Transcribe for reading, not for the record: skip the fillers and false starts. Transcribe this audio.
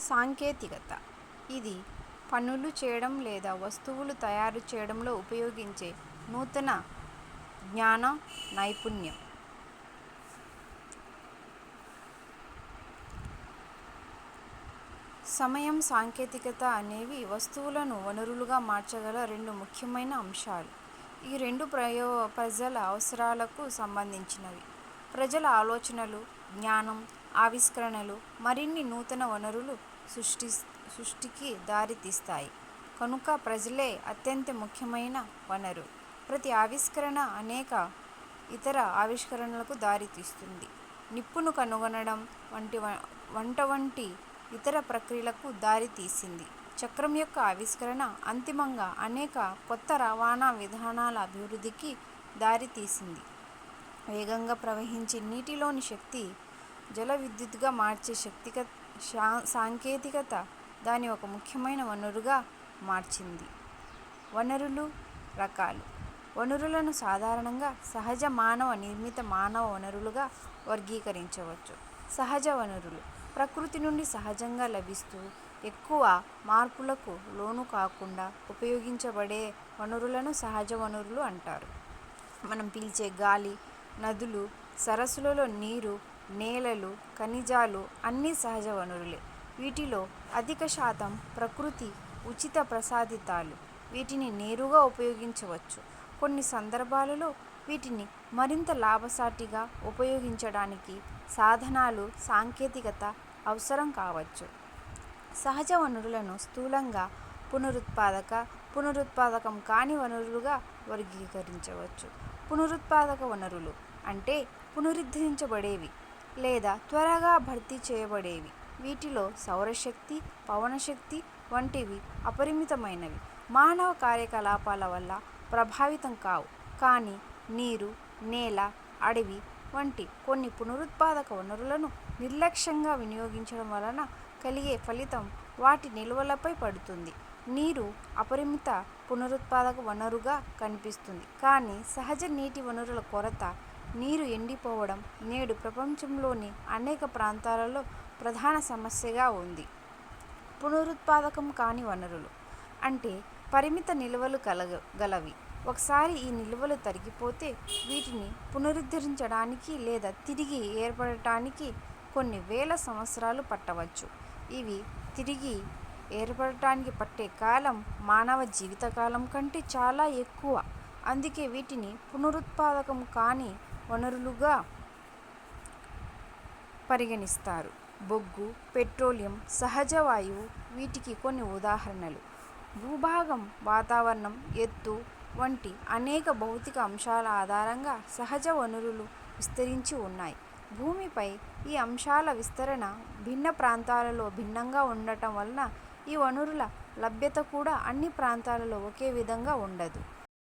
సాంకేతికత ఇది పనులు చేయడం లేదా వస్తువులు తయారు చేయడంలో ఉపయోగించే నూతన జ్ఞాన నైపుణ్యం. సమయం, సాంకేతికత అనేవి వస్తువులను వనరులుగా మార్చగల రెండు ముఖ్యమైన అంశాలు. ఈ రెండు ప్రజల అవసరాలకు సంబంధించినవి. ప్రజల ఆలోచనలు, జ్ఞానం, ఆవిష్కరణలు మరిన్ని నూతన వనరులు సృష్టికి దారితీస్తాయి. కనుక ప్రజలే అత్యంత ముఖ్యమైన వనరు. ప్రతి ఆవిష్కరణ అనేక ఇతర ఆవిష్కరణలకు దారితీస్తుంది. నిప్పును కనుగొనడం వంటి ఇతర ప్రక్రియలకు దారితీసింది. చక్రం యొక్క ఆవిష్కరణ అంతిమంగా అనేక కొత్త రవాణా విధానాల అభివృద్ధికి దారితీసింది. వేగంగా ప్రవహించే నీటిలోని శక్తి జల విద్యుత్తుగా మార్చే సాంకేతికత దాన్ని ఒక ముఖ్యమైన వనరుగా మార్చింది. వనరులు రకాలు. వనరులను సాధారణంగా సహజ, మానవ నిర్మిత మానవ వనరులుగా వర్గీకరించవచ్చు. సహజ వనరులు ప్రకృతి నుండి సహజంగా లభిస్తూ ఎక్కువ మార్పులకు లోను కాకుండా ఉపయోగించబడే వనరులను సహజ వనరులు అంటారు. మనం పీల్చే గాలి, నదులు, సరస్సులలో నీరు, నేలలు, ఖనిజాలు అన్నీ సహజ వనరులే. వీటిలో అధిక శాతం ప్రకృతి ఉచిత ప్రసాదితాలు. వీటిని నేరుగా ఉపయోగించవచ్చు. కొన్ని సందర్భాలలో వీటిని మరింత లాభసాటిగా ఉపయోగించడానికి సాధనాలు, సాంకేతికత అవసరం కావచ్చు. సహజ వనరులను స్థూలంగా పునరుత్పాదకం కాని వనరులుగా వర్గీకరించవచ్చు. పునరుత్పాదక వనరులు అంటే పునరుద్ధరించబడేవి లేదా త్వరగా భర్తీ చేయబడేవి. వీటిలో సౌరశక్తి, పవనశక్తి వంటివి అపరిమితమైనవి. మానవ కార్యకలాపాల వల్ల ప్రభావితం కావు. కానీ నీరు, నేల, అడవి వంటి కొన్ని పునరుత్పాదక వనరులను నిర్లక్ష్యంగా వినియోగించడం వలన కలిగే ఫలితం వాటి నిల్వలపై పడుతుంది. నీరు అపరిమిత పునరుత్పాదక వనరుగా కనిపిస్తుంది. కానీ సహజ నీటి వనరుల కొరత, నీరు ఎండిపోవడం నేడు ప్రపంచంలోని అనేక ప్రాంతాలలో ప్రధాన సమస్యగా ఉంది. పునరుత్పాదకం కాని వనరులు అంటే పరిమిత నిల్వలు గలవి. ఒకసారి ఈ నిల్వలు తరిగిపోతే వీటిని పునరుద్ధరించడానికి లేదా తిరిగి ఏర్పడటానికి కొన్ని వేల సంవత్సరాలు పట్టవచ్చు. ఇవి తిరిగి ఏర్పడటానికి పట్టే కాలం మానవ జీవితకాలం కంటే చాలా ఎక్కువ. అందుకే వీటిని పునరుత్పాదకం కాని వనరులుగా పరిగణిస్తారు. బొగ్గు, పెట్రోలియం, సహజ వాయువు వీటికి కొన్ని ఉదాహరణలు. భూభాగం, వాతావరణం, ఎత్తు వంటి అనేక భౌతిక అంశాల ఆధారంగా సహజ వనరులు విస్తరించి ఉన్నాయి. భూమిపై ఈ అంశాల విస్తరణ భిన్న ప్రాంతాలలో భిన్నంగా ఉండటం వలన ఈ వనరుల లభ్యత కూడా అన్ని ప్రాంతాలలో ఒకే విధంగా ఉండదు.